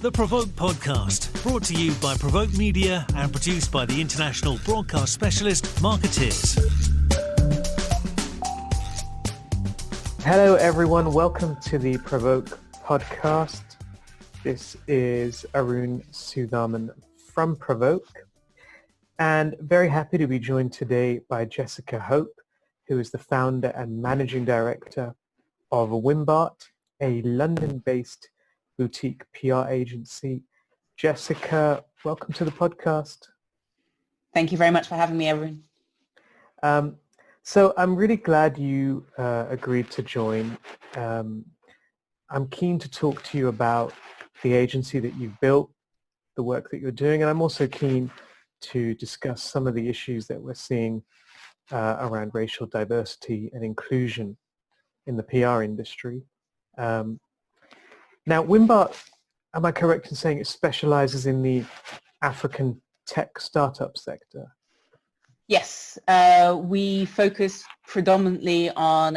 The PRovoke podcast, brought to you by PRovoke Media and produced by the international broadcast specialist Marketeers. Hello everyone, welcome to the PRovoke podcast. This is Arun Sudhaman from PRovoke, and very happy to be joined today by Jessica Hope, who is the founder and managing director of Wimbart, a London-based boutique PR agency. Jessica, welcome to the podcast. Thank you very much for having me, Arun. So I'm really glad you agreed to join. I'm keen to talk to you about the agency that you've built, the work that you're doing, and I'm also keen to discuss some of the issues that we're seeing around racial diversity and inclusion in the PR industry. Now, Wimbart, am I correct in saying it specializes in the African tech startup sector? Yes, we focus predominantly on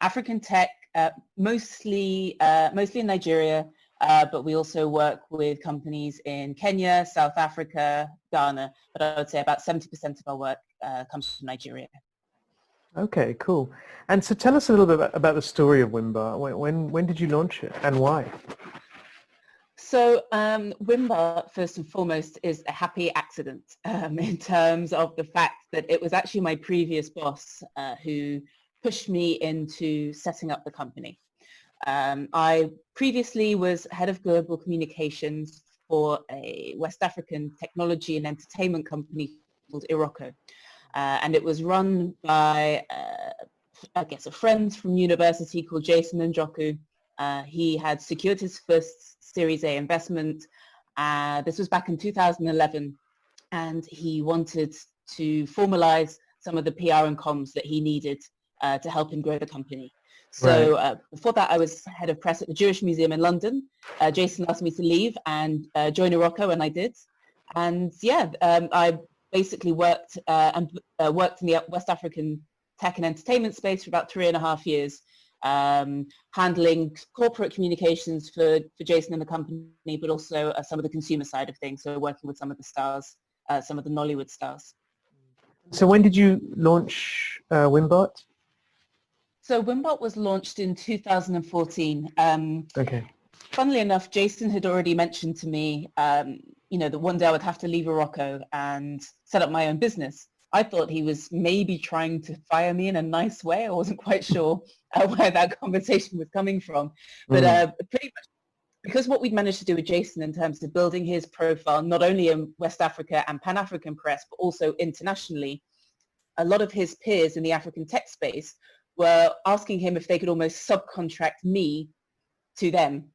African tech, mostly in Nigeria, but we also work with companies in Kenya, South Africa, Ghana, but I would say about 70% of our work comes from Nigeria. Okay, cool. And so tell us a little bit about the story of Wimbart. When did you launch it and why? So Wimbart, first and foremost, is a happy accident in terms of the fact that it was actually my previous boss who pushed me into setting up the company. I previously was head of global communications for a West African technology and entertainment company called PRovoke. And it was run by, I guess, a friend from university called Jason Njoku. He had secured his first Series A investment. This was back in 2011, and he wanted to formalize some of the PR and comms that he needed to help him grow the company. So before that, I was head of press at the Jewish Museum in London. Jason asked me to leave and join PRovoke, and I did. And yeah, I basically worked in the West African tech and entertainment space for about 3.5 years, handling corporate communications for Jason and the company, but also some of the consumer side of things, so working with some of the stars, some of the Nollywood stars. So when did you launch Wimbart? So Wimbart was launched in 2014. Okay. Funnily enough, Jason had already mentioned to me, that one day I would have to leave PRovoke and set up my own business. I thought he was maybe trying to fire me in a nice way. I wasn't quite sure where that conversation was coming from. But pretty much because what we'd managed to do with Jason in terms of building his profile, not only in West Africa and Pan-African press, but also internationally, a lot of his peers in the African tech space were asking him if they could almost subcontract me to them.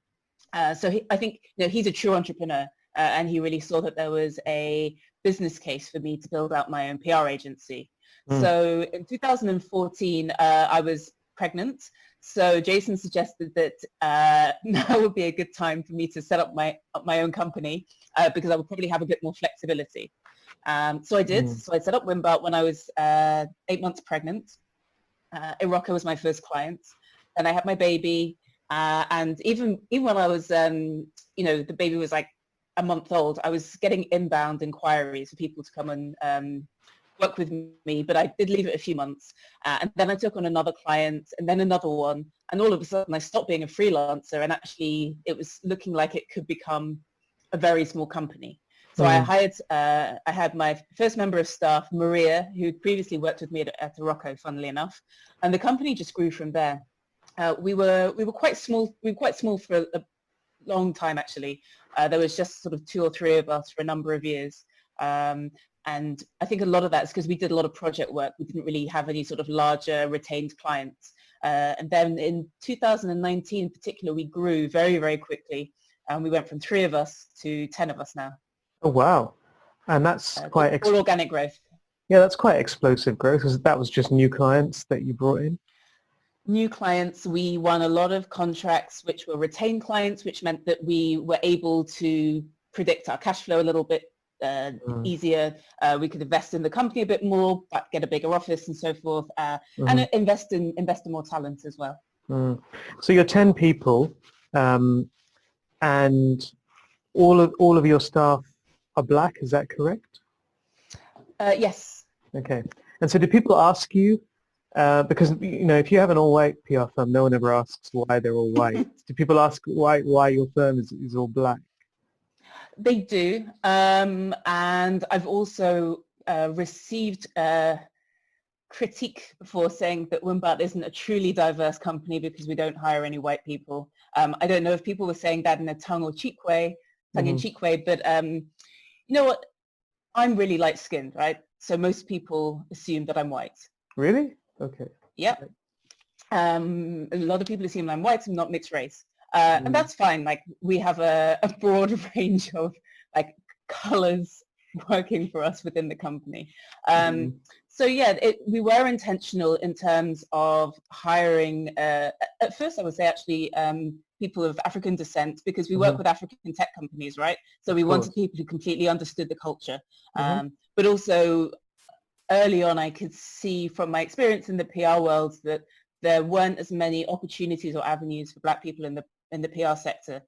So I think he's a true entrepreneur. And he really saw that there was a business case for me to build out my own PR agency. So in 2014, I was pregnant. So Jason suggested that now would be a good time for me to set up my own company because I would probably have a bit more flexibility. So I did. So I set up Wimbart when I was 8 months pregnant. PRovoke was my first client. And I had my baby. And even when I was, the baby was like a month old, I was getting inbound inquiries for people to come and work with me, but I did leave it a few months. And then I took on another client and then another one. And all of a sudden I stopped being a freelancer, and actually it was looking like it could become a very small company. So I had my first member of staff, Maria, who previously worked with me at PRovoke, funnily enough. And the company just grew from there. We were quite small. We were quite small for a long time, actually. There was just sort of 2 or 3 of us for a number of years. And I think a lot of that is because we did a lot of project work. We didn't really have any sort of larger retained clients. And then in 2019 in particular, we grew very, very quickly. And we went from 3 of us to 10 of us now. Oh, wow. And that's quite... all organic growth. Yeah, that's quite explosive growth. That was just new clients that you brought in? New clients. We won a lot of contracts which were retained clients, which meant that we were able to predict our cash flow a little bit easier. We could invest in the company a bit more, but get a bigger office and so forth, and invest in more talent as well. So you're 10 people, and all of your staff are black, is that correct? Yes. Okay. And so do people ask you, because if you have an all-white PR firm, no one ever asks why they're all white. Do people ask why your firm is all black? They do. And I've also received critique before saying that Wimbart isn't a truly diverse company because we don't hire any white people. I don't know if people were saying that in a tongue-in-cheek way, but you know what? I'm really light-skinned, right? So most people assume that I'm white. Really? Okay. Yep. A lot of people assume I'm white. I'm not mixed race. And that's fine. Like, we have a broad range of like colors working for us within the company. So yeah, we were intentional in terms of hiring, at first I would say actually people of African descent, because we work with African tech companies, right? So we wanted people who completely understood the culture. But also early on I could see from my experience in the PR world that there weren't as many opportunities or avenues for black people in the PR sector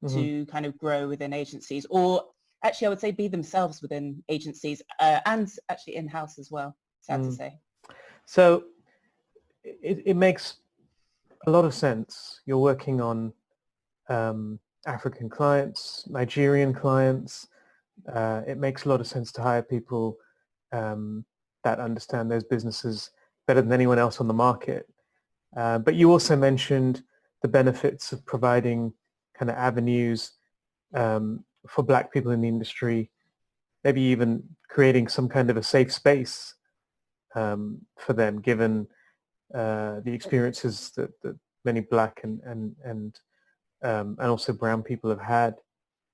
to kind of grow within agencies, or actually I would say be themselves within agencies, and actually in-house as well, sad to say. So it makes a lot of sense. You're working on African clients, Nigerian clients. It makes a lot of sense to hire people that understand those businesses better than anyone else on the market. But you also mentioned the benefits of providing kind of avenues for black people in the industry, maybe even creating some kind of a safe space for them, given the experiences that many black and also brown people have had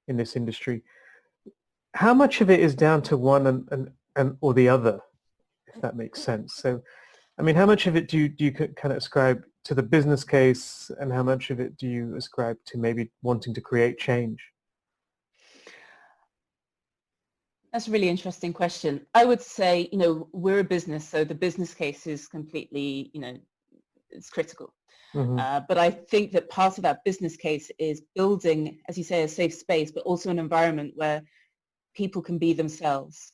in this industry. How much of it is down to one and or the other, if that makes sense? So, I mean, how much of it do you kind of ascribe to the business case, and how much of it do you ascribe to maybe wanting to create change? That's a really interesting question. I would say, we're a business, so the business case is completely, it's critical. But I think that part of that business case is building, as you say, a safe space, but also an environment where people can be themselves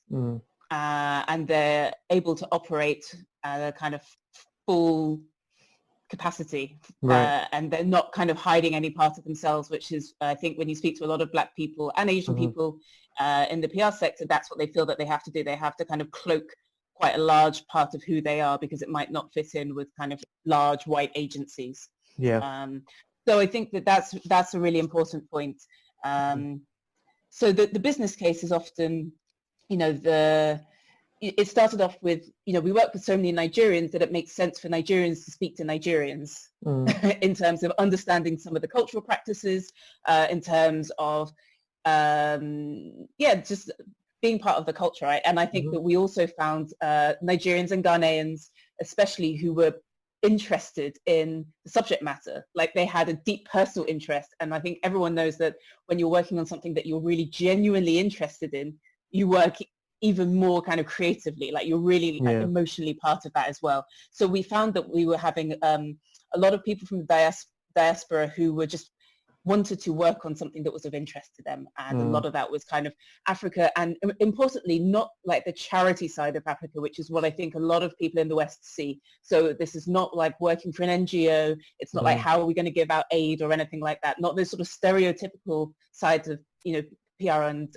and they're able to operate at a kind of full capacity, and they're not kind of hiding any part of themselves, which is, I think, when you speak to a lot of black people and Asian people in the PR sector, that's what they feel that they have to do. They have to kind of cloak quite a large part of who they are because it might not fit in with kind of large white agencies. So I think that's a really important point. So the business case is often, it started off with, we work with so many Nigerians that it makes sense for Nigerians to speak to Nigerians in terms of understanding some of the cultural practices, in terms of, just being part of the culture, right? And I think that we also found Nigerians and Ghanaians, especially, who were interested in the subject matter. Like, they had a deep personal interest. And I think everyone knows that when you're working on something that you're really genuinely interested in, you work even more kind of creatively, like you're really emotionally part of that as well. So we found that we were having a lot of people from the diaspora who were just wanted to work on something that was of interest to them. And a lot of that was kind of Africa, and importantly, not like the charity side of Africa, which is what I think a lot of people in the West see. So this is not like working for an NGO. It's not like, how are we going to give out aid or anything like that? Not those sort of stereotypical sides of, PR and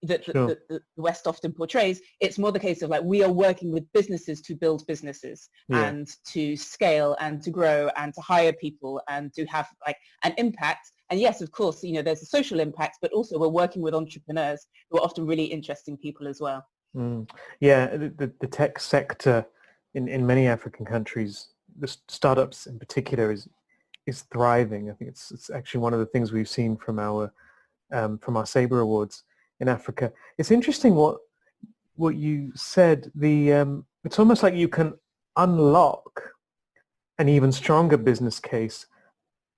that the West often portrays. It's more the case of like, we are working with businesses to build businesses and to scale and to grow and to hire people and to have like an impact. And yes, of course, there's a social impact, but also we're working with entrepreneurs who are often really interesting people as well. Yeah, the tech sector in many African countries, the startups in particular, is thriving. I think it's actually one of the things we've seen from our Sabre Awards in Africa. It's interesting what you said. It's almost like you can unlock an even stronger business case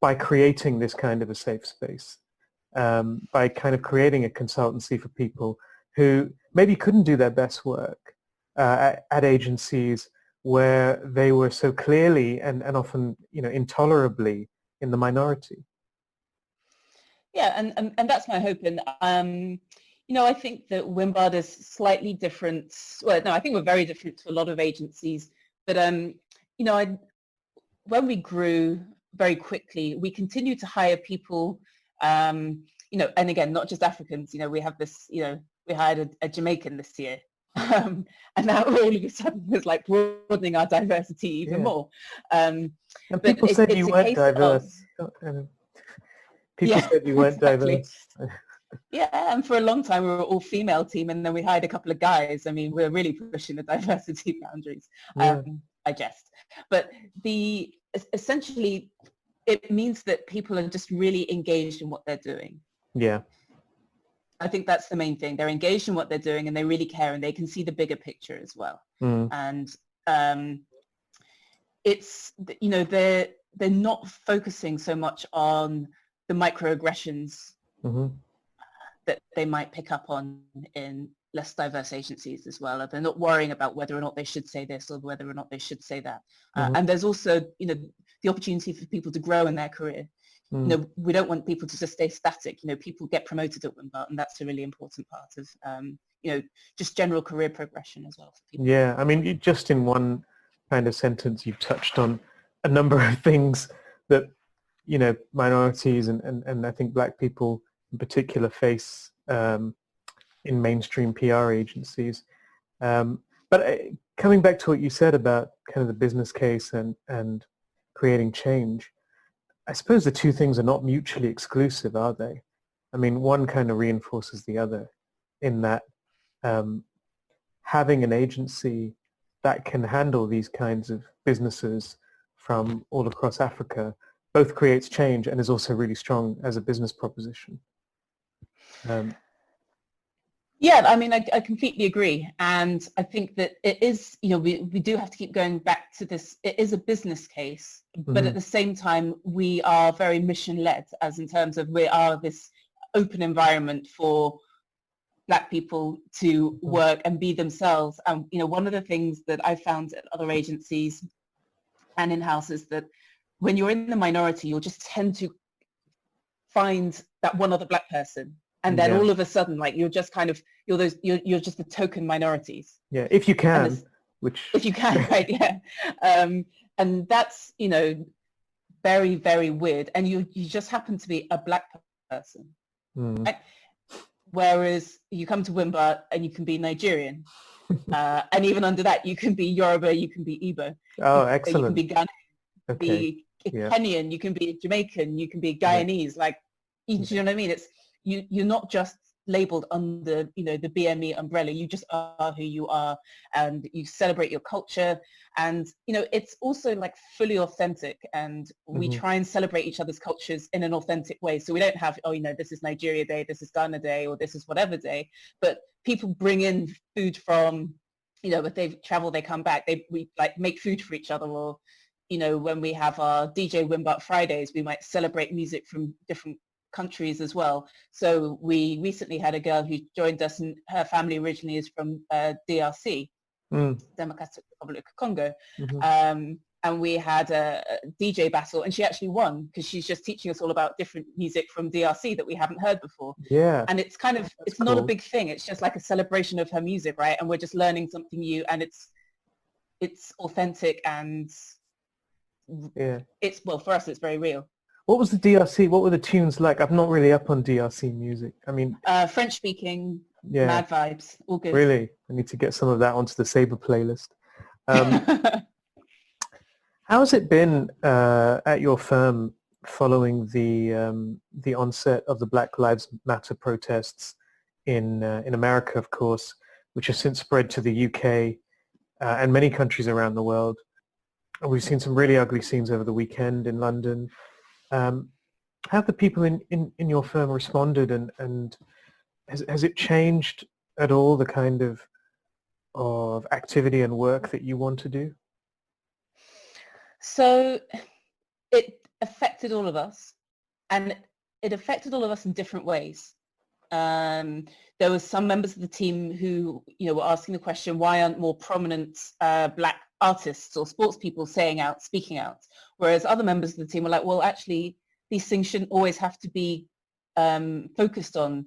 by creating this kind of a safe space, by kind of creating a consultancy for people who maybe couldn't do their best work at agencies where they were so clearly and often intolerably in the minority. Yeah, and that's my hope. And I think that Wimbart is slightly different. Well, no, I think we're very different to a lot of agencies. But when we grew very quickly, we continued to hire people. And again, not just Africans. We have this. We hired a Jamaican this year. And now all of a sudden it's like broadening our diversity even more. And people said you weren't diverse. People said you weren't diverse. Yeah, and for a long time we were all female team, and then we hired a couple of guys. I mean, we're really pushing the diversity boundaries. I jest. But essentially it means that people are just really engaged in what they're doing. Yeah. I think that's the main thing. They're engaged in what they're doing, and they really care, and they can see the bigger picture as well. And it's, they're not focusing so much on the microaggressions that they might pick up on in less diverse agencies as well. They're not worrying about whether or not they should say this or whether or not they should say that. And there's also, the opportunity for people to grow in their career. We don't want people to just stay static. People get promoted at Wimbart, and that's a really important part of, just general career progression as well for people. Yeah, I mean, just in one kind of sentence, you've touched on a number of things that, minorities and I think Black people in particular face in mainstream PR agencies. But coming back to what you said about kind of the business case and creating change, I suppose the two things are not mutually exclusive, are they? I mean, one kind of reinforces the other in that having an agency that can handle these kinds of businesses from all across Africa both creates change and is also really strong as a business proposition. Yeah, I mean, I completely agree. And I think that it is, we do have to keep going back to this. It is a business case, but at the same time, we are very mission-led, as in terms of we are this open environment for Black people to work and be themselves. And, one of the things that I found at other agencies and in-house is that when you're in the minority, you'll just tend to find that one other Black person. And then all of a sudden, like, you're just kind of, you're just the token minorities. Yeah, if you can, if you can, right, yeah. And that's, very, very weird. And you just happen to be a Black person. Right? Whereas you come to Wimbart and you can be Nigerian. And even under that, you can be Yoruba, you can be Igbo. Oh, excellent. You can be Ghanaian, be Kenyan, you can be Jamaican, you can be Guyanese. Like, you know what I mean? It's, you're not just labeled under, the BME umbrella. You just are who you are, and you celebrate your culture. And, it's also like fully authentic, and we try and celebrate each other's cultures in an authentic way. So we don't have, this is Nigeria Day, this is Ghana Day, or this is whatever day, but people bring in food from, if they travel, they come back, we like make food for each other. Or, when we have our DJ Wimbart Fridays, we might celebrate music from different countries as well. So we recently had a girl who joined us, and her family originally is from DRC, Democratic Republic of Congo. And we had a DJ battle, and she actually won because she's just teaching us all about different music from DRC that we haven't heard before. Yeah. And it's kind of, it's cool. Not a big thing. It's just like a celebration of her music, right? And we're just learning something new, and it's authentic, and it's, well, for us, it's very real. What was the DRC? What were the tunes like? I'm not really up on DRC music. I mean, French speaking, mad vibes, all good. Really? I need to get some of that onto the Sabre playlist. How has it been at your firm following the onset of the Black Lives Matter protests in America, of course, which has since spread to the UK and many countries around the world? We've seen some really ugly scenes over the weekend in London. How have the people in your firm responded, and has it changed at all the kind of activity and work that you want to do? So it affected all of us, and it affected all of us in different ways. There were some members of the team who, were asking the question, why aren't more prominent Black artists or sports people speaking out? Whereas other members of the team were like, well, actually, these things shouldn't always have to be focused on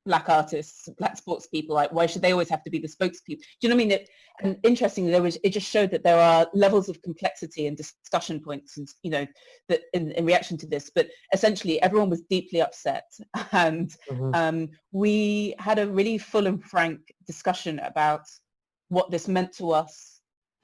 black artists, black sports people. Like, why should they always have to be the spokespeople? Do you know what I mean? And interestingly, it just showed that there are levels of complexity and discussion points, and, you know, that in reaction to this. But essentially, everyone was deeply upset, and we had a really full and frank discussion about what this meant to us,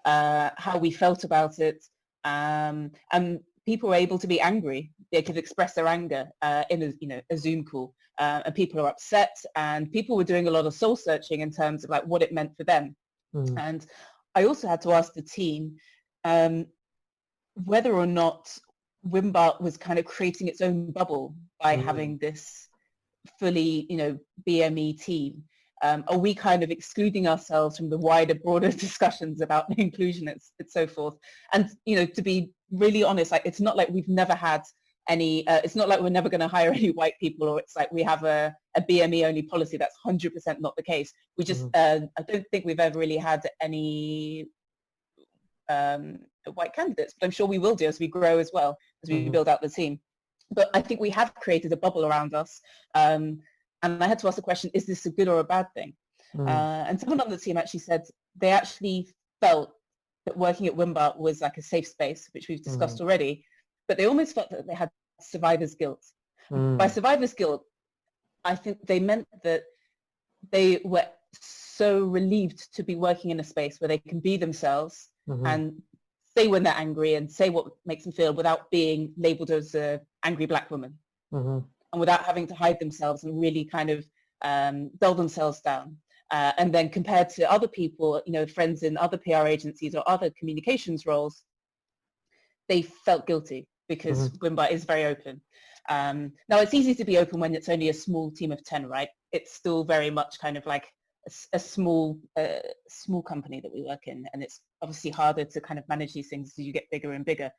how we felt about it, and people were able to be angry. They could express their anger in a Zoom call, and people are upset, and people were doing a lot of soul searching in terms of like what it meant for them. And I also had to ask the team whether or not Wimbart was kind of creating its own bubble by having this fully, you know, BME team. Are we kind of excluding ourselves from the wider, broader discussions about inclusion and so forth? And, you know, to be really honest, like, it's not like we've never had any, it's not like we're never going to hire any white people, or it's like we have a BME only policy. That's 100% not the case. We just, I don't think we've ever really had any white candidates, but I'm sure we will do as we grow as well, as we build out the team. But I think we have created a bubble around us. And I had to ask the question, is this a good or a bad thing? And someone on the team actually said they actually felt that working at Wimbart was like a safe space, which we've discussed already, but they almost felt that they had survivor's guilt. By survivor's guilt, I think they meant that they were so relieved to be working in a space where they can be themselves and say when they're angry and say what makes them feel without being labeled as an angry black woman. And without having to hide themselves and really kind of dull themselves down. And then compared to other people, you know, friends in other PR agencies or other communications roles, they felt guilty because Wimbart is very open. Now, it's easy to be open when it's only a small team of 10, right? It's still very much kind of like a small company that we work in, and it's obviously harder to kind of manage these things as you get bigger and bigger.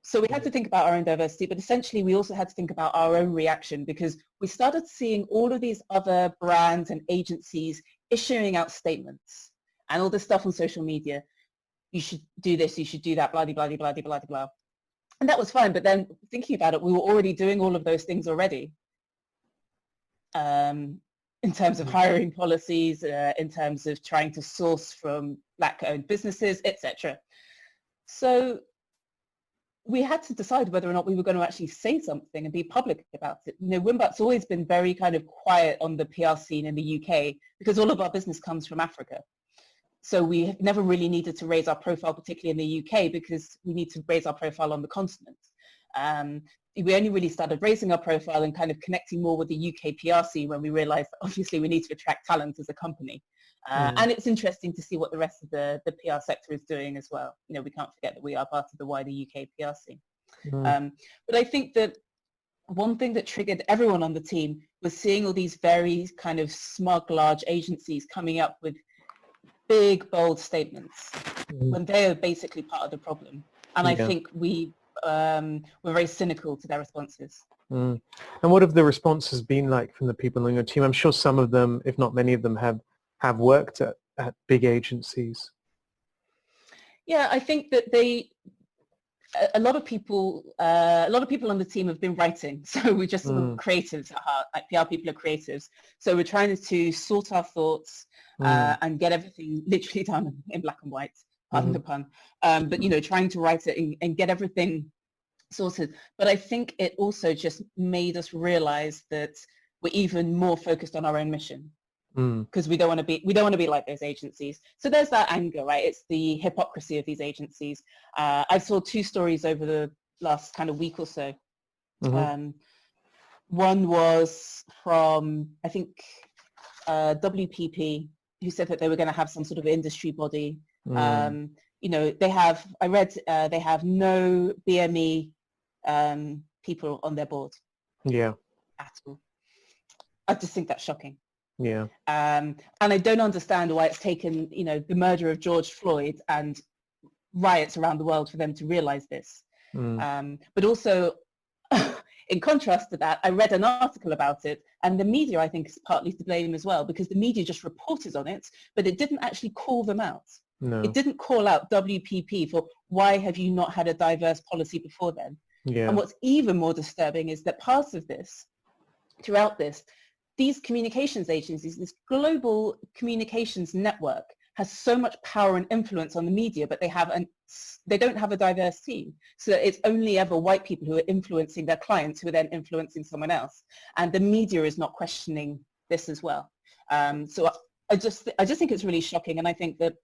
So we had to think about our own diversity, but essentially we also had to think about our own reaction, because we started seeing all of these other brands and agencies issuing out statements and all this stuff on social media. You should do this, you should do that, blah, blah, blah, blah, blah, blah. And that was fine, but then thinking about it, we were already doing all of those things already. In terms of hiring policies, in terms of trying to source from black-owned businesses, etc. So we had to decide whether or not we were going to actually say something and be public about it. You know, Wimbart's always been very kind of quiet on the PR scene in the UK because all of our business comes from Africa. So we have never really needed to raise our profile, particularly in the UK, because we need to raise our profile on the continent. We only really started raising our profile and kind of connecting more with the UK PR scene when we realized that obviously we need to attract talent as a company. And it's interesting to see what the rest of the PR sector is doing as well. You know, we can't forget that we are part of the wider UK PR scene. But I think that one thing that triggered everyone on the team was seeing all these very kind of smug, large agencies coming up with big, bold statements when they are basically part of the problem. And I think we were very cynical to their responses. And what have the responses been like from the people on your team? I'm sure some of them, if not many of them, have worked at big agencies. Yeah, I think that a lot of people on the team have been writing. So we're just creatives at heart, like PR people are creatives. So we're trying to sort our thoughts and get everything literally done in black and white, pardon the pun. But, you know, trying to write it and get everything sorted. But I think it also just made us realize that we're even more focused on our own mission. Because we don't want to be like those agencies. So there's that anger, right? It's the hypocrisy of these agencies. I saw 2 stories over the last kind of week or so. One was from, I think, WPP, who said that they were going to have some sort of industry body. You know, they have no BME people on their board. Yeah. At all. I just think that's shocking. Yeah. And I don't understand why it's taken, you know, the murder of George Floyd and riots around the world for them to realize this. But also, in contrast to that, I read an article about it, and the media, I think, is partly to blame as well, because the media just reported on it, but it didn't actually call them out. No. It didn't call out WPP for why have you not had a diverse policy before then. Yeah. And what's even more disturbing is that part of this throughout this, these communications agencies, this global communications network has so much power and influence on the media, but they don't have a diverse team. So it's only ever white people who are influencing their clients who are then influencing someone else. And the media is not questioning this as well. So I just think it's really shocking. And I think that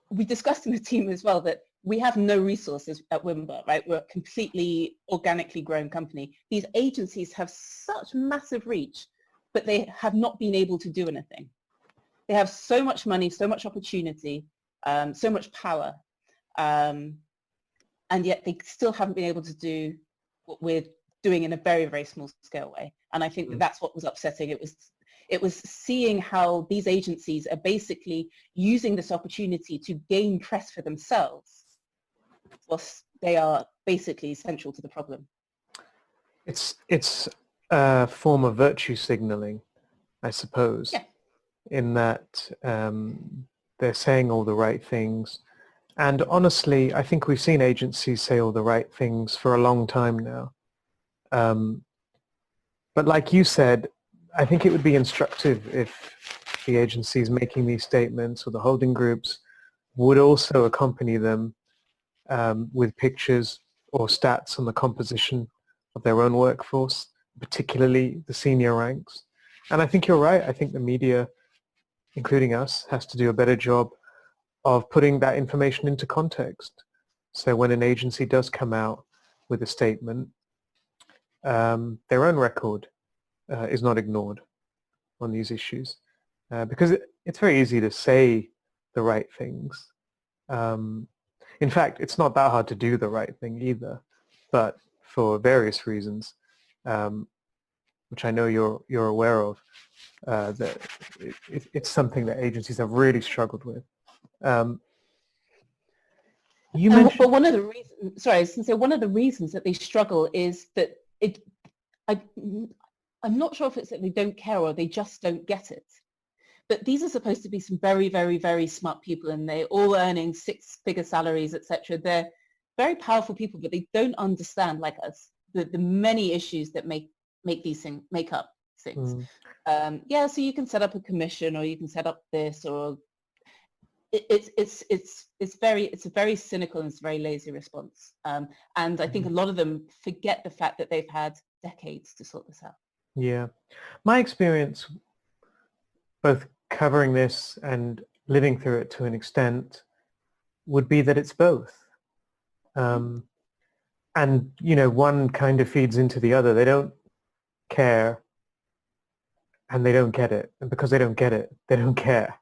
we discussed in the team as well that we have no resources at Wimbart, right? We're a completely organically grown company. These agencies have such massive reach, but they have not been able to do anything. They have so much money, so much opportunity, so much power, and yet they still haven't been able to do what we're doing in a very, very small scale way. And I think that that's what was upsetting. It was seeing how these agencies are basically using this opportunity to gain press for themselves, whilst they are basically central to the problem. It's a form of virtue signaling, I suppose, Yeah. in that they're saying all the right things. And honestly, I think we've seen agencies say all the right things for a long time now. But like you said, I think it would be instructive if the agencies making these statements or the holding groups would also accompany them with pictures or stats on the composition of their own workforce, particularly the senior ranks. And I think you're right. I think the media, including us, has to do a better job of putting that information into context. So when an agency does come out with a statement, their own record is not ignored on these issues, because it's very easy to say the right things. In fact, it's not that hard to do the right thing either, but for various reasons, which I know you're aware of, that it's something that agencies have really struggled with. You mentioned, but one of the reasons, sorry, I was going to say, one of the reasons that they struggle is that I'm not sure if it's that they don't care or they just don't get it. But these are supposed to be some very, very, very smart people, and they're all earning six-figure salaries, etc. They're very powerful people, but they don't understand, like us, the many issues that make these things, make up things. Yeah, so you can set up a commission, or you can set up this, or it's a very cynical and it's a very lazy response. And I think a lot of them forget the fact that they've had decades to sort this out. Yeah, my experience, both covering this and living through it to an extent, would be that it's both. And, one kind of feeds into the other. They don't care and they don't get it. And because they don't get it, they don't care.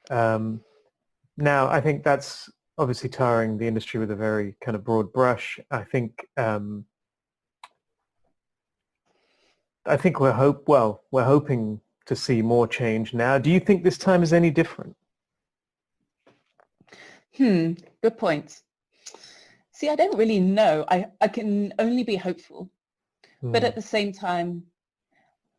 Now, I think that's obviously tarring the industry with a very kind of broad brush. I think we're hoping to see more change now. Do you think this time is any different? Good point. See, I don't really know. I can only be hopeful. But at the same time,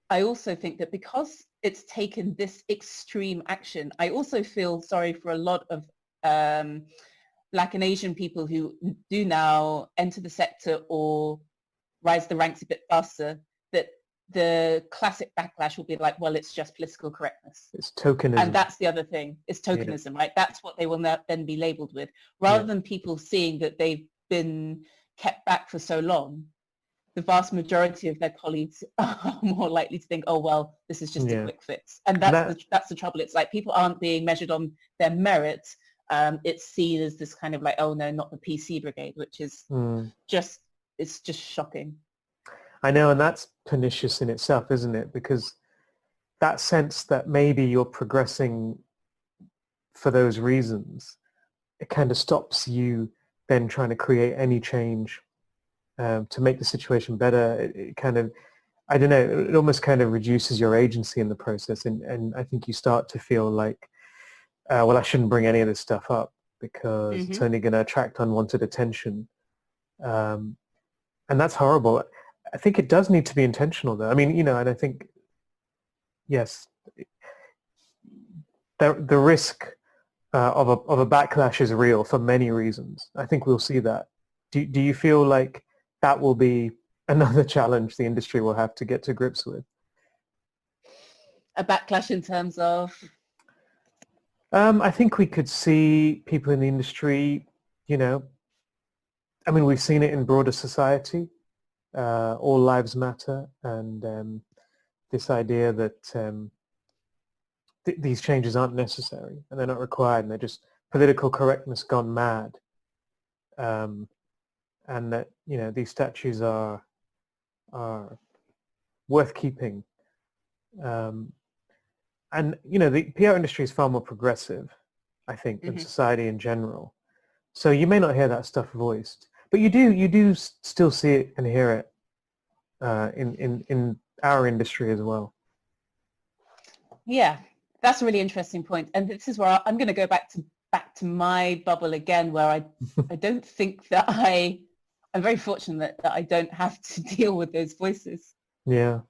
I also think that because it's taken this extreme action, I also feel sorry for a lot of Black and Asian people who do now enter the sector or rise the ranks a bit faster, that the classic backlash will be like, well, it's just political correctness. It's tokenism. And that's the other thing. It's tokenism, right? That's what they will then be labeled with. Rather than people seeing that they've been kept back for so long, the vast majority of their colleagues are more likely to think, oh, well, this is just a quick fix. And that's the trouble. It's like people aren't being measured on their merit. It's seen as this kind of like, oh, no, not the PC brigade, which is it's just shocking. I know, and that's pernicious in itself, isn't it? Because that sense that maybe you're progressing for those reasons, it kind of stops you then trying to create any change to make the situation better. It kind of, I don't know, it almost kind of reduces your agency in the process. And I think you start to feel like, well, I shouldn't bring any of this stuff up because it's only going to attract unwanted attention. And that's horrible. I think it does need to be intentional, though. I mean, and I think, yes, the risk of a backlash is real for many reasons. I think we'll see that. Do you feel like that will be another challenge the industry will have to get to grips with. A backlash in terms of? I think we could see people in the industry, we've seen it in broader society, all lives matter, and this idea that these changes aren't necessary and they're not required and they're just political correctness gone mad, and that these statues are worth keeping, and the PR industry is far more progressive, I think, than society in general. So you may not hear that stuff voiced, but you do still see it and hear it in our industry as well. Yeah, that's a really interesting point, and this is where I'm going to go back to my bubble again, where I don't think that I'm very fortunate that I don't have to deal with those voices. Yeah.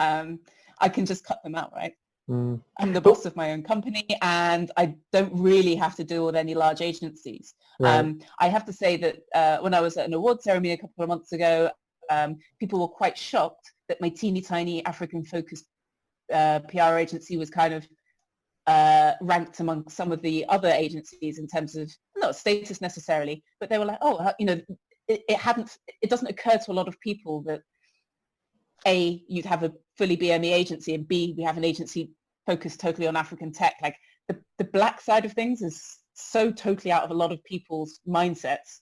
I can just cut them out, right? I'm the boss of my own company, and I don't really have to deal with any large agencies. Right. I have to say that when I was at an award ceremony a couple of months ago, people were quite shocked that my teeny tiny African-focused PR agency was kind of ranked among some of the other agencies in terms of not status necessarily, but they were like, oh, it doesn't occur to a lot of people that A, you'd have a fully BME agency, and B, we have an agency focused totally on African tech. Like the black side of things is so totally out of a lot of people's mindsets.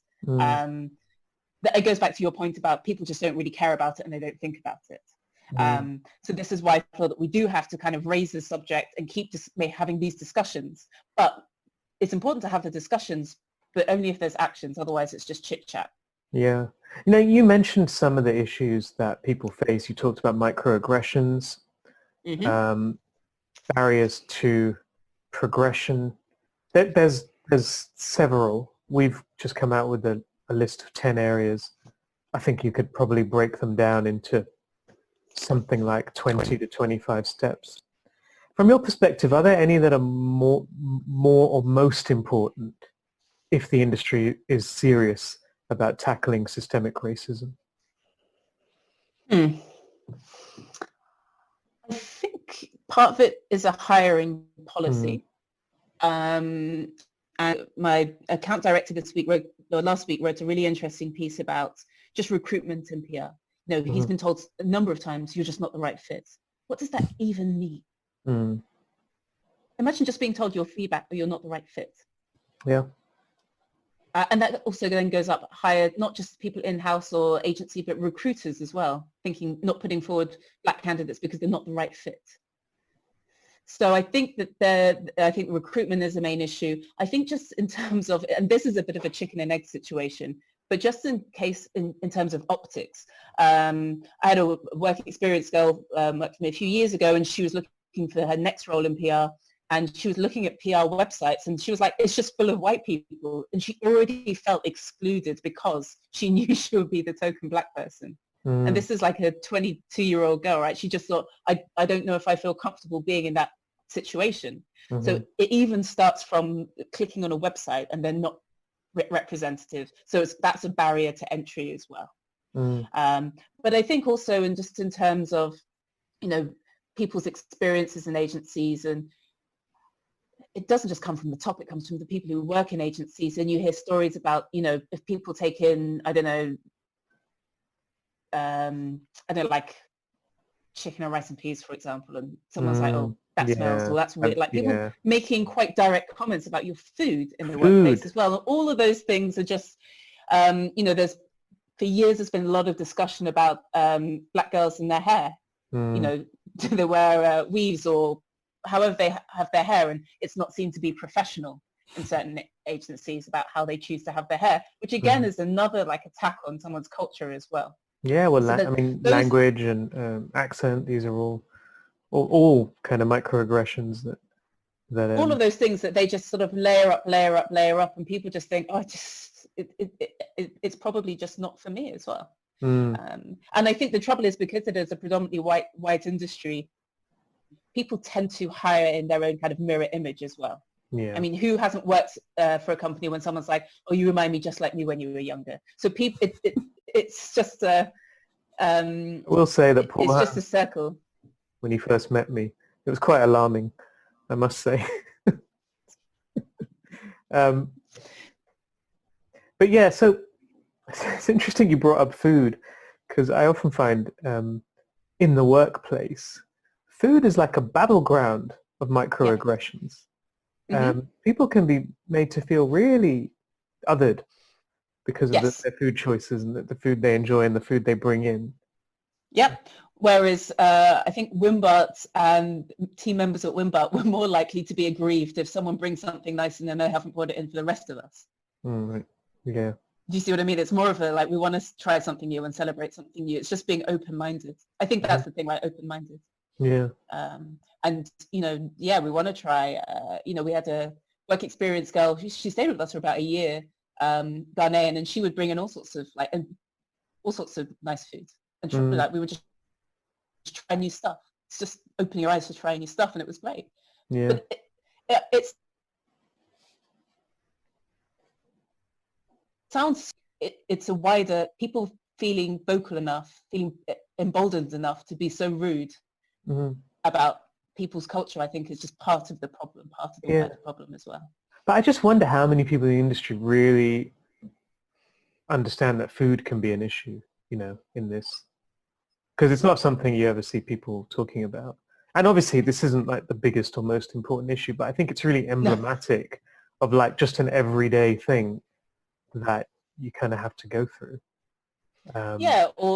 That it goes back to your point about people just don't really care about it and they don't think about it. So this is why I feel that we do have to kind of raise the subject and keep having these discussions. But it's important to have the discussions, but only if there's actions. Otherwise, it's just chit chat. Yeah. You mentioned some of the issues that people face. You talked about microaggressions, barriers to progression. There's several. We've just come out with a list of 10 areas. I think you could probably break them down into something like 20 to 25 steps. From your perspective, are there any that are more or most important if the industry is serious about tackling systemic racism? I think part of it is a hiring policy. And my account director last week wrote a really interesting piece about just recruitment in PR. He's been told a number of times, you're just not the right fit. What does that even mean? Imagine just being told your feedback, but you're not the right fit. Yeah. And that also then goes up higher, not just people in-house or agency, but recruiters as well, not putting forward black candidates because they're not the right fit. So I think that recruitment is the main issue. I think just in terms of, and this is a bit of a chicken and egg situation, but just in case in terms of optics, I had a work experience girl worked for me a few years ago, and she was looking for her next role in PR. And she was looking at PR websites and she was like, it's just full of white people. And she already felt excluded because she knew she would be the token black person. And this is like a 22-year-old girl, right? She just thought, I don't know if I feel comfortable being in that situation. So it even starts from clicking on a website and they're not representative. So that's a barrier to entry as well. But I think also in terms of, people's experiences in agencies, and it doesn't just come from the top, it comes from the people who work in agencies. And you hear stories about, if people take in, like chicken or rice and peas, for example, and someone's like, oh, that smells, or that's weird. Like people making quite direct comments about your food in the workplace as well. And all of those things are just, for years there's been a lot of discussion about black girls and their hair. Do they wear weaves or however they have their hair, and it's not seen to be professional in certain agencies about how they choose to have their hair, which again is another like attack on someone's culture as well. Yeah, well, language and accent, these are all kind of microaggressions that all of those things that they just sort of layer up, and people just think, oh, it's probably just not for me as well. And I think the trouble is, because it is a predominantly white industry, people tend to hire in their own kind of mirror image as well. Yeah. I mean, who hasn't worked for a company when someone's like, oh, you remind me just like me when you were younger? So it's just I will say that It's just a circle. when he first met me, it was quite alarming, I must say. But yeah, so it's interesting you brought up food, because I often find in the workplace, food is like a battleground of microaggressions. People can be made to feel really othered because of their food choices and the food they enjoy and the food they bring in. Yep. Whereas I think Wimbarts and team members at Wimbart were more likely to be aggrieved if someone brings something nice and then they haven't brought it in for the rest of us. Right. Yeah. Do you see what I mean? It's more of a, like, we want to try something new and celebrate something new. It's just being open-minded. I think that's the thing, right? Open-minded. Yeah. And, we want to try, we had a work experience girl. She stayed with us for about a year, Ghanaian, and she would bring in all sorts of nice food. And we would just try new stuff. It's just opening your eyes to try new stuff, and it was great. Yeah. But it's a wider, people feeling vocal enough, feeling emboldened enough to be so rude about people's culture, I think, is just part of the problem, part of the wider problem as well. But I just wonder how many people in the industry really understand that food can be an issue, in this. Because it's not something you ever see people talking about. And obviously this isn't like the biggest or most important issue, but I think it's really emblematic of like just an everyday thing that you kind of have to go through. Or,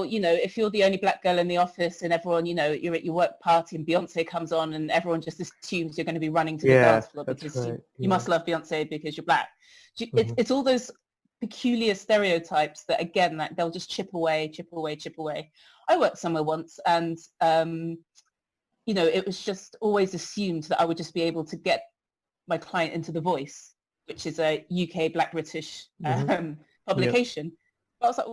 if you're the only black girl in the office and everyone, you're at your work party and Beyonce comes on and everyone just assumes you're going to be running to the dance floor because you must love Beyonce because you're black. It's all those peculiar stereotypes that, again, like, they'll just chip away. I worked somewhere once and, it was just always assumed that I would just be able to get my client into The Voice, which is a UK Black British publication. But I was like,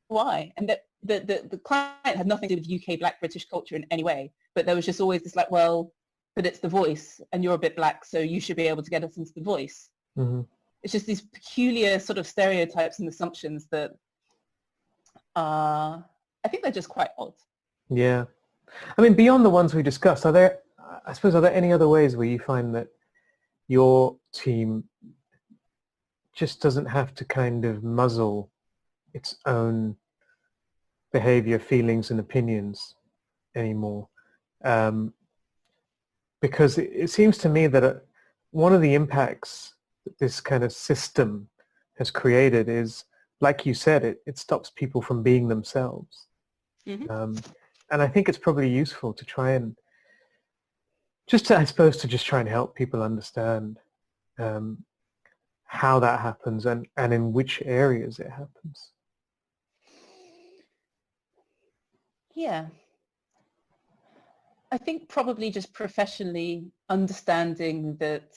why? And that the client had nothing to do with UK Black British culture in any way, but there was just always this like, well, but it's The Voice and you're a bit black, so you should be able to get us into The Voice. It's just these peculiar sort of stereotypes and assumptions that I think they're just quite odd. Yeah. I mean, beyond the ones we discussed, are there any other ways where you find that your team just doesn't have to kind of muzzle its own behavior, feelings and opinions anymore? Because it seems to me that one of the impacts that this kind of system has created is, like you said, it stops people from being themselves. And I think it's probably useful to try and just try and help people understand how that happens and in which areas it happens. Yeah. I think probably just professionally understanding that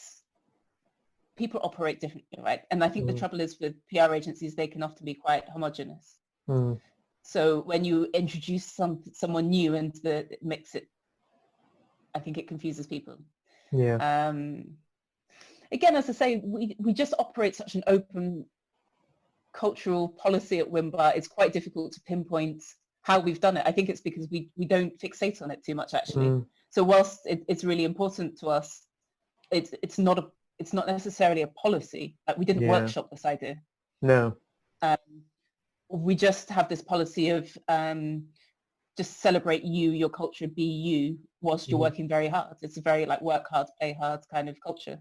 people operate differently, right? And I think the trouble is with PR agencies, they can often be quite homogenous. So when you introduce someone new into the mix, I think it confuses people. Yeah. Again, as I say, we just operate such an open cultural policy at Wimbart. It's quite difficult to pinpoint how we've done it. I think it's because we don't fixate on it too much, actually. So whilst it's really important to us, it's not necessarily a policy. Like, we didn't workshop this idea. No. We just have this policy of just celebrate you, your culture, be you, whilst you're working very hard. It's a very like work hard, play hard kind of culture.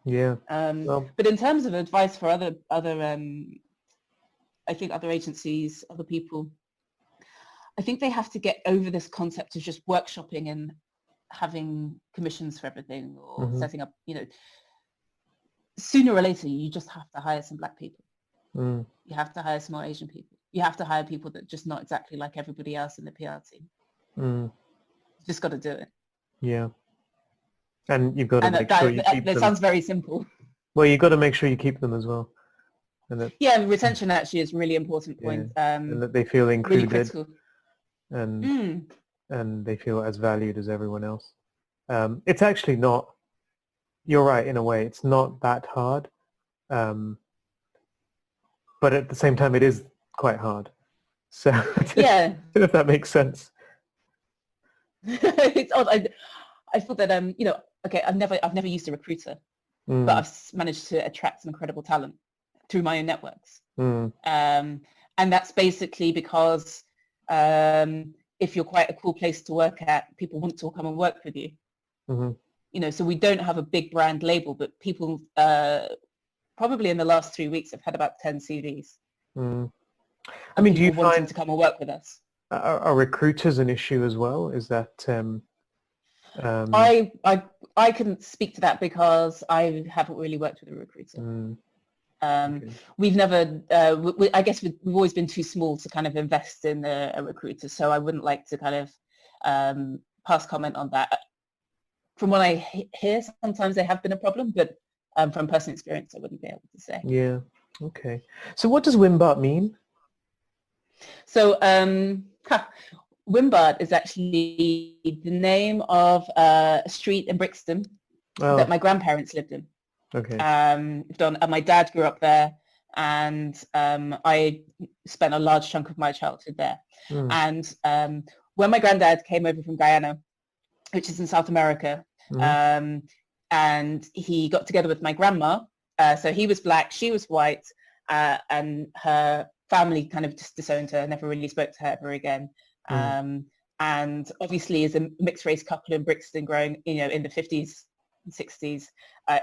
Yeah. But in terms of advice for other I think other agencies, other people, I think they have to get over this concept of just workshopping and having commissions for everything or setting up, sooner or later, you just have to hire some black people. You have to hire some more Asian people. You have to hire people that are just not exactly like everybody else in the PR team. You just got to do it. Yeah. And you've got to make sure you keep them. That sounds very simple. Well, you've got to make sure you keep them as well. And retention actually is a really important point. And that they feel included, really critical. And they feel as valued as everyone else. It's actually not, you're right in a way, it's not that hard. But at the same time, it is quite hard. So Yeah. I don't know if that makes sense. It's odd. I thought that okay, I've never used a recruiter, but I've managed to attract some incredible talent through my own networks. And that's basically because if you're quite a cool place to work at, people want to come and work with you. So we don't have a big brand label, but people probably in the last 3 weeks have had about 10 CVs. I mean, do you wanting find to come and work with us? Are recruiters an issue as well? Is that I couldn't speak to that because I haven't really worked with a recruiter. Okay. We've never, I guess we've always been too small to kind of invest in a recruiter, so I wouldn't like to kind of pass comment on that. From what I hear, sometimes they have been a problem, but from personal experience, I wouldn't be able to say. Yeah. Okay. So what does Wimbart mean? So Wimbart is actually the name of a street in Brixton that my grandparents lived in. Okay. And my dad grew up there, and I spent a large chunk of my childhood there. And when my granddad came over from Guyana, which is in South America, and he got together with my grandma. So he was black, she was white, and her family kind of just disowned her, never really spoke to her ever again. And obviously as a mixed race couple in Brixton growing, in the 50s and 60s,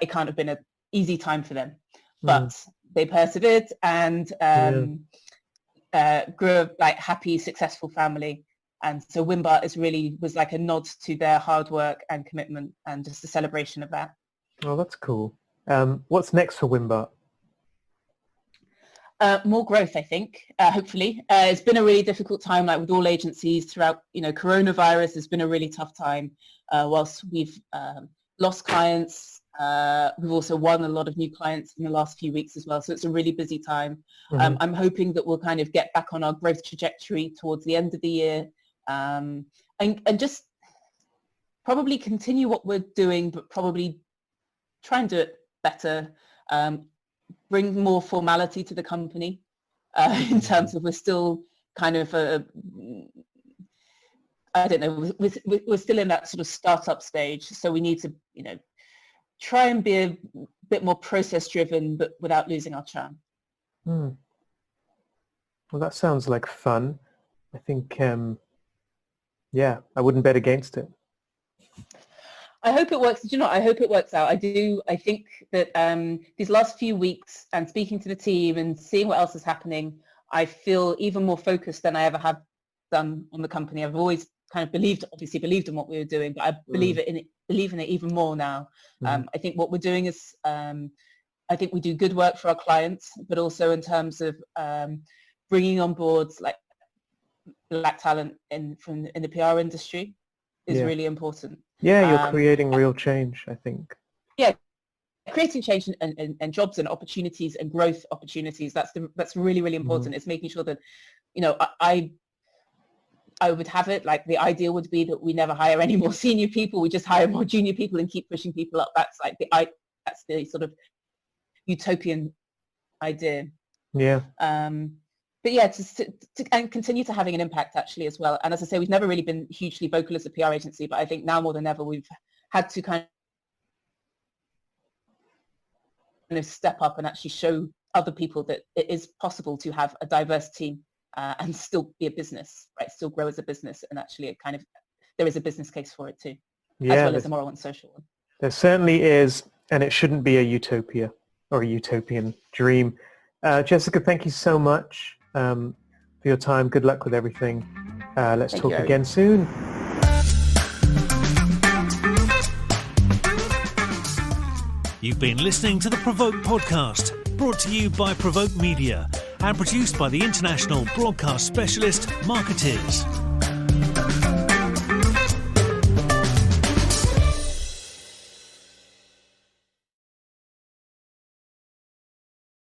it can't have been an easy time for them. But they persevered and grew a happy, successful family. And so Wimbart was like a nod to their hard work and commitment and just a celebration of that. Oh, that's cool. What's next for Wimbart? More growth, I think, hopefully. It's been a really difficult time, like with all agencies throughout, coronavirus has been a really tough time. Whilst we've lost clients, we've also won a lot of new clients in the last few weeks as well. So it's a really busy time. I'm hoping that we'll kind of get back on our growth trajectory towards the end of the year, and just probably continue what we're doing, but probably try and do it better. Bring more formality to the company in terms of we're still kind of I don't know, we're still in that sort of startup stage, so we need to try and be a bit more process driven, but without losing our charm. Well, that sounds like fun. I think I wouldn't bet against it. I hope it works. I hope it works out. I think that these last few weeks and speaking to the team and seeing what else is happening, I feel even more focused than I ever have done on the company. I've always kind of believed in what we were doing, but I believe in it even more now. I think what we're doing is, I think we do good work for our clients, but also in terms of bringing on board like black talent in the PR industry is really important. Yeah, you're creating real change, I think. Yeah, creating change and jobs and opportunities and growth opportunities. That's really, really important. It's making sure that, I would have it like the ideal would be that we never hire any more senior people. We just hire more junior people and keep pushing people up. That's like that's the sort of utopian idea. Yeah. But yeah, and continue to having an impact actually as well. And as I say, we've never really been hugely vocal as a PR agency, but I think now more than ever, we've had to kind of step up and actually show other people that it is possible to have a diverse team and still be a business, right? Still grow as a business, and actually there is a business case for it too, as well as a moral and social one. There certainly is, and it shouldn't be a utopia or a utopian dream. Jessica, thank you so much for your time. Good luck with everything. Let's talk again soon. You've been listening to the PRovoke podcast, brought to you by PRovoke Media and produced by the international broadcast specialist Marketeers.